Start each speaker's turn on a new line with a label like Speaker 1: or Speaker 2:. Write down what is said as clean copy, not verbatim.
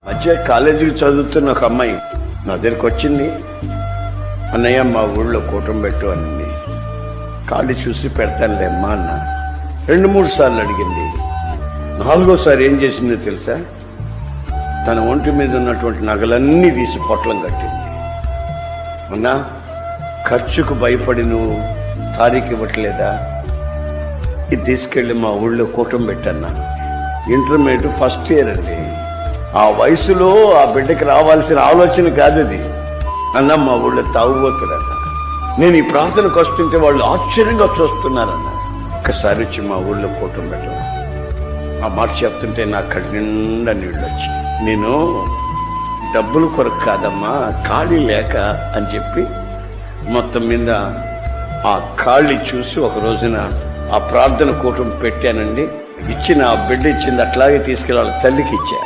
Speaker 1: మధ్య కాలేజీకి చదువుతున్న ఒక అమ్మాయి నా దగ్గరికి వచ్చింది. అన్నయ్య మా ఊళ్ళో కూటం పెట్టు అనింది. ఖాళీ చూసి పెడతానులే అమ్మా అన్న. 2-3 సార్లు అడిగింది. 4వ సారి ఏం చేసిందో తెలుసా? తన ఒంటి మీద ఉన్నటువంటి నగలన్నీ తీసి పొట్లం కట్టింది. అన్నా, ఖర్చుకు భయపడి నువ్వు తారీఖు ఇవ్వట్లేదా? ఇది తీసుకెళ్లి మా ఊళ్ళో కూటం పెట్టన్నా. ఇంటర్మీడియట్ ఫస్ట్ ఇయర్ అండి. ఆ వయసులో ఆ బిడ్డకి రావాల్సిన ఆలోచన కాదు అది. అన్న, మా ఊళ్ళో తాగుబోతున్నా. నేను ఈ ప్రార్థనకు వస్తుంటే వాళ్ళు ఆశ్చర్యంగా చూస్తున్నారన్న. ఒక్కసారి వచ్చి మా ఊళ్ళో కూటం పెట్టు. ఆ మాట చెప్తుంటే నా కళ్ళ నిండా నీళ్ళు వచ్చి, నేను డబ్బులు కొరకు కాదమ్మా, ఖాళీ లేక అని చెప్పి మొత్తం మీద ఆ ఖాళీ చూసి ఒక రోజున ఆ ప్రార్థన కూటం పెట్టానండి. ఇచ్చిన ఆ బిడ్డ ఇచ్చింది అట్లాగే తీసుకెళ్ళి వాళ్ళ తల్లికి ఇచ్చా.